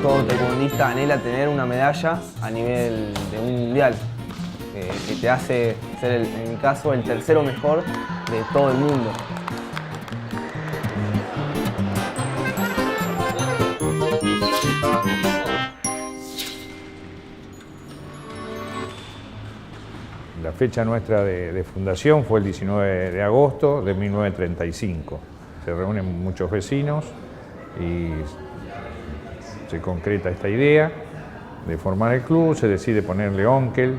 Todo taekwondista anhela tener una medalla a nivel de un mundial, que te hace ser, en mi caso, el tercero mejor de todo el mundo. La fecha nuestra de fundación fue el 19 de agosto de 1935. Se reúnen muchos vecinos y se concreta esta idea de formar el club, se decide ponerle Onkel.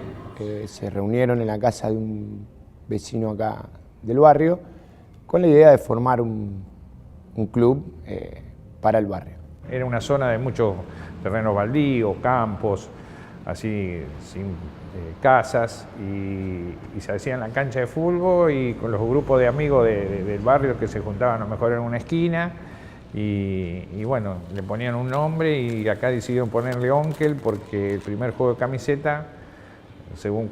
Se reunieron en la casa de un vecino acá del barrio con la idea de formar un club para el barrio. Era una zona de muchos terrenos baldíos, campos, así sin casas, y se hacía en la cancha de fútbol y con los grupos de amigos del barrio que se juntaban a lo mejor en una esquina. Y bueno, le ponían un nombre y acá decidieron ponerle Onkel porque el primer juego de camiseta, según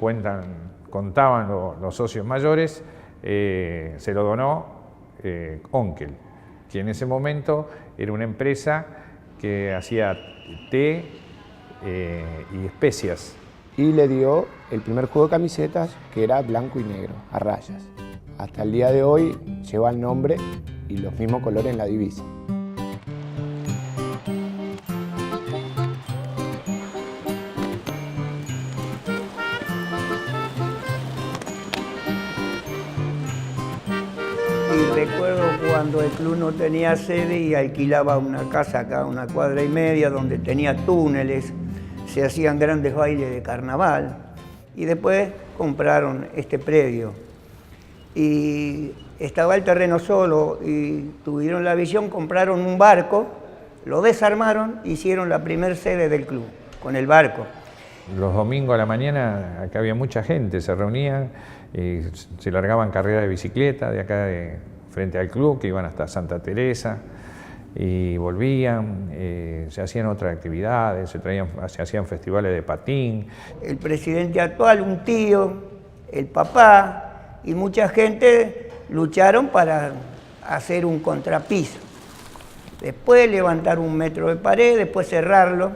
contaban los socios mayores, se lo donó Onkel, que en ese momento era una empresa que hacía té y especias. Y le dio el primer juego de camisetas, que era blanco y negro, a rayas. Hasta el día de hoy lleva el nombre y los mismos colores en la divisa. Y recuerdo cuando el club no tenía sede y alquilaba una casa acá, 1,5 cuadras, donde tenía túneles, se hacían grandes bailes de carnaval y después compraron este predio. Y estaba el terreno solo y tuvieron la visión, compraron un barco, lo desarmaron, hicieron la primer sede del club con el barco. Los domingos a la mañana acá había mucha gente, se reunían, se largaban carreras de bicicleta de acá frente al club, que iban hasta Santa Teresa y volvían, se hacían otras actividades, se hacían festivales de patín. El presidente actual, un tío, el papá y mucha gente lucharon para hacer un contrapiso. Después levantar 1 metro de pared, después cerrarlo.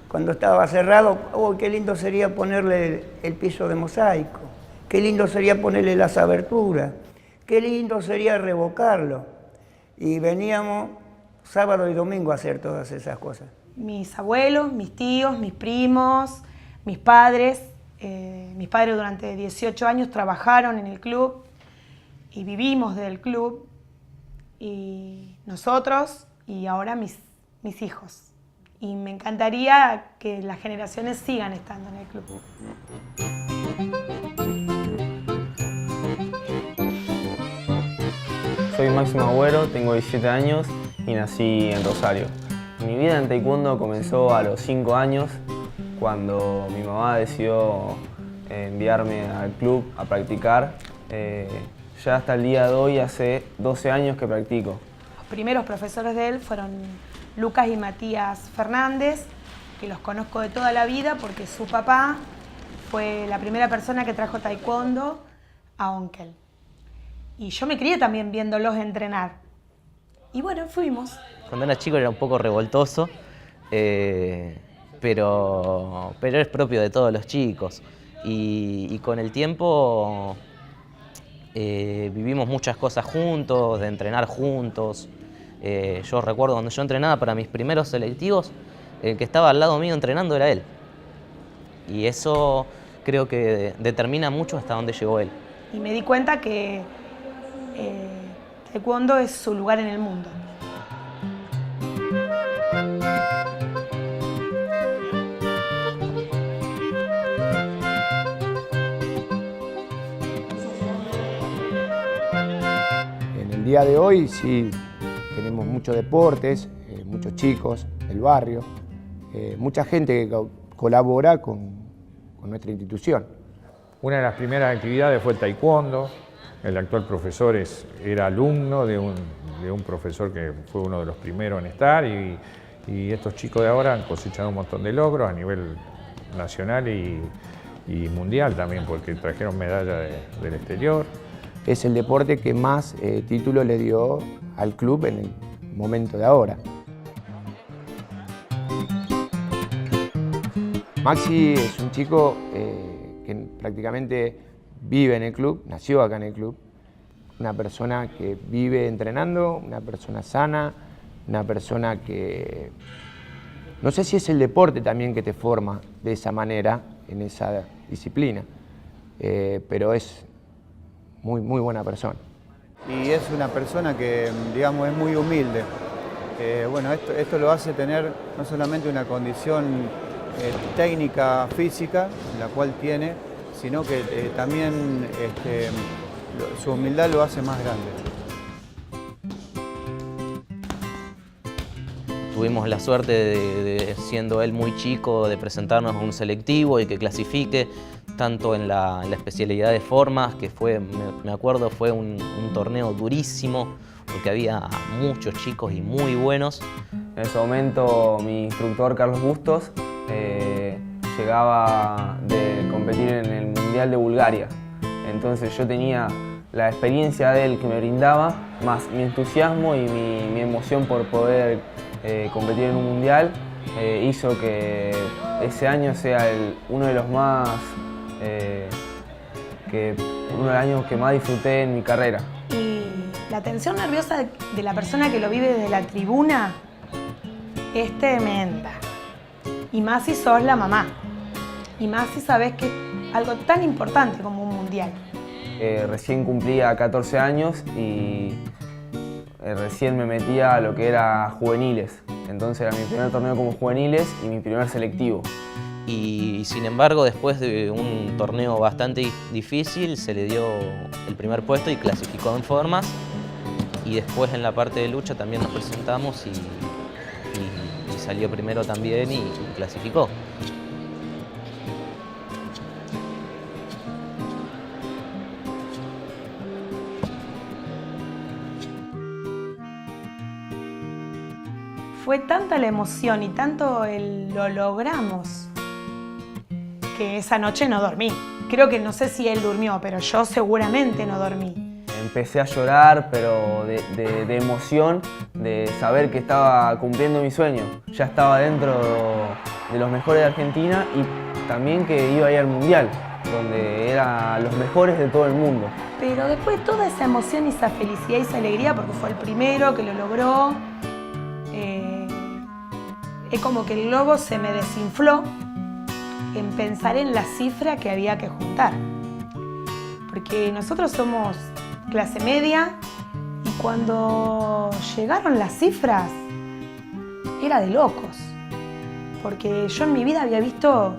Cuando estaba cerrado, oh, qué lindo sería ponerle el piso de mosaico, qué lindo sería ponerle las aberturas, qué lindo sería revocarlo. Y veníamos sábado y domingo a hacer todas esas cosas. Mis abuelos, mis tíos, mis primos, mis padres durante 18 años trabajaron en el club y vivimos del club, y nosotros y ahora mis hijos. Y me encantaría que las generaciones sigan estando en el club. Soy Máximo Agüero, tengo 17 años y nací en Rosario. Mi vida en taekwondo comenzó a los 5 años, cuando mi mamá decidió enviarme al club a practicar. Ya hasta el día de hoy, hace 12 años que practico. Los primeros profesores de él fueron Lucas y Matías Fernández, que los conozco de toda la vida porque su papá fue la primera persona que trajo taekwondo a Onkel. Y yo me crié también viéndolos entrenar. Y bueno, fuimos. Cuando era chico era un poco revoltoso, pero es propio de todos los chicos. Y con el tiempo vivimos muchas cosas juntos, de entrenar juntos. Yo recuerdo cuando yo entrenaba para mis primeros selectivos, el que estaba al lado mío entrenando era él. Y eso creo que determina mucho hasta dónde llegó él. Y me di cuenta que taekwondo es su lugar en el mundo. día de hoy sí tenemos muchos deportes, muchos chicos del barrio, mucha gente que colabora con nuestra institución. Una de las primeras actividades fue el taekwondo. El actual profesor era alumno de un profesor que fue uno de los primeros en estar y estos chicos de ahora han cosechado un montón de logros a nivel nacional y mundial también, porque trajeron medallas del exterior. Es el deporte que más títulos le dio al club en el momento de ahora. Maxi es un chico que prácticamente vive en el club, nació acá en el club, una persona que vive entrenando, una persona sana, una persona que... No sé si es el deporte también que te forma de esa manera, en esa disciplina, pero es muy buena persona. Y es una persona que, digamos, es muy humilde. Bueno, esto lo hace tener no solamente una condición técnica, física, la cual tiene, sino que también su humildad lo hace más grande. Tuvimos la suerte de, siendo él muy chico, de presentarnos a un selectivo y que clasifique tanto en la especialidad de formas, que fue, me acuerdo, fue un torneo durísimo, porque había muchos chicos y muy buenos. En ese momento mi instructor Carlos Bustos llegaba de competir en el Mundial de Bulgaria. Entonces yo tenía la experiencia de él que me brindaba, más mi entusiasmo y mi emoción por poder competir en un mundial, hizo que ese año sea uno de los años que más disfruté en mi carrera. Y la tensión nerviosa de la persona que lo vive desde la tribuna es tremenda. Y más si sos la mamá. Y más si sabés que es algo tan importante como un mundial. Recién cumplía 14 años y recién me metía a lo que era juveniles. Entonces era mi primer torneo como juveniles y mi primer selectivo. Y sin embargo, después de un torneo bastante difícil, se le dio el primer puesto y clasificó en formas. Y después en la parte de lucha también nos presentamos y salió primero también y clasificó. Fue tanta la emoción y tanto lo logramos que esa noche no dormí. Creo que no sé si él durmió, pero yo seguramente no dormí. Empecé a llorar, pero de emoción, de saber que estaba cumpliendo mi sueño. Ya estaba dentro de los mejores de Argentina y también que iba a ir al Mundial, donde eran los mejores de todo el mundo. Pero después toda esa emoción y esa felicidad y esa alegría, porque fue el primero que lo logró, es como que el globo se me desinfló en pensar en la cifra que había que juntar. Porque nosotros somos clase media y cuando llegaron las cifras era de locos. Porque yo en mi vida había visto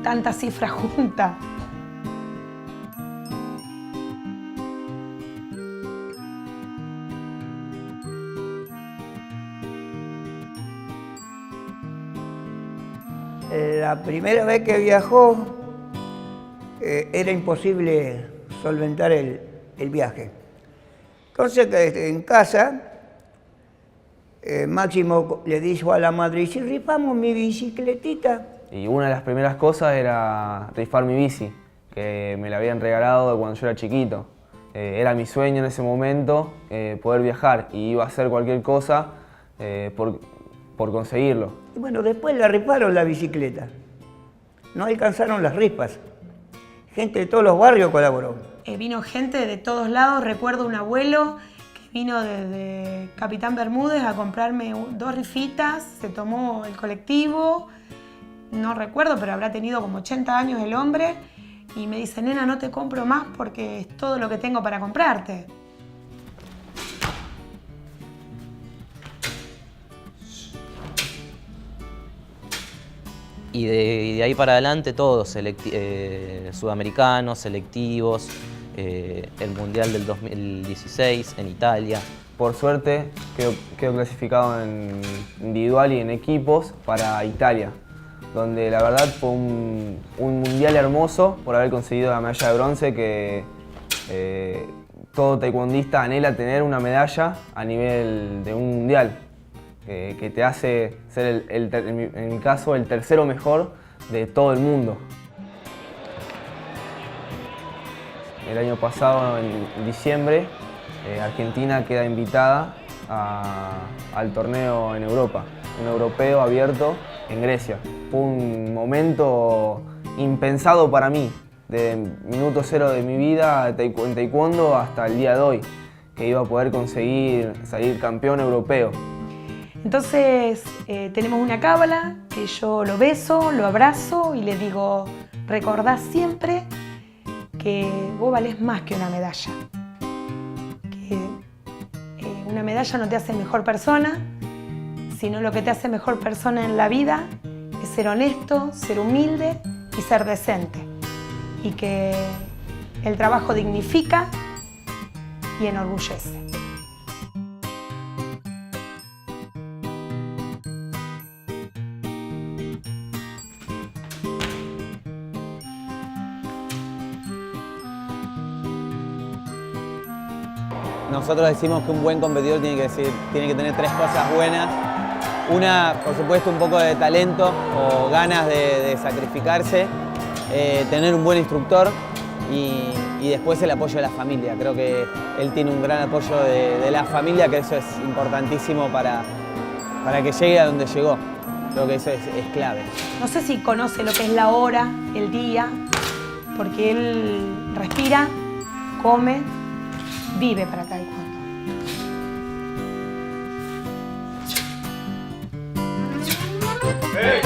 tantas cifras juntas. La primera vez que viajó era imposible solventar el viaje. Entonces en casa Máximo le dijo a la madre, ¿y si rifamos mi bicicletita? Y una de las primeras cosas era rifar mi bici, que me la habían regalado de cuando yo era chiquito. Era mi sueño en ese momento poder viajar y iba a hacer cualquier cosa por conseguirlo. Y bueno, después la rifaron la bicicleta. No alcanzaron las rifas. Gente de todos los barrios colaboró. Vino gente de todos lados. Recuerdo un abuelo que vino desde Capitán Bermúdez a comprarme 2 rifitas. Se tomó el colectivo. No recuerdo, pero habrá tenido como 80 años el hombre. Y me dice, nena, no te compro más porque es todo lo que tengo para comprarte. Y de ahí para adelante todos, sudamericanos, selectivos, el Mundial del 2016 en Italia. Por suerte quedo clasificado en individual y en equipos para Italia, donde la verdad fue un mundial hermoso por haber conseguido la medalla de bronce que todo taekwondista anhela tener una medalla a nivel de un mundial, que te hace ser, en mi caso, el tercero mejor de todo el mundo. El año pasado, en diciembre, Argentina queda invitada al torneo en Europa, un europeo abierto en Grecia. Fue un momento impensado para mí, de minuto cero de mi vida en taekwondo hasta el día de hoy, que iba a poder conseguir salir campeón europeo. Entonces tenemos una cábala que yo lo beso, lo abrazo y le digo, recordá siempre que vos valés más que una medalla. Que una medalla no te hace mejor persona, sino lo que te hace mejor persona en la vida es ser honesto, ser humilde y ser decente. Y que el trabajo dignifica y enorgullece. Nosotros decimos que un buen competidor tiene que tener tres cosas buenas. Una, por supuesto, un poco de talento o ganas de sacrificarse, tener un buen instructor y después el apoyo de la familia. Creo que él tiene un gran apoyo de la familia, que eso es importantísimo para que llegue a donde llegó. Creo que eso es clave. No sé si conoce lo que es la hora, el día, porque él respira, come, vive para taekwondo. ¡Hey!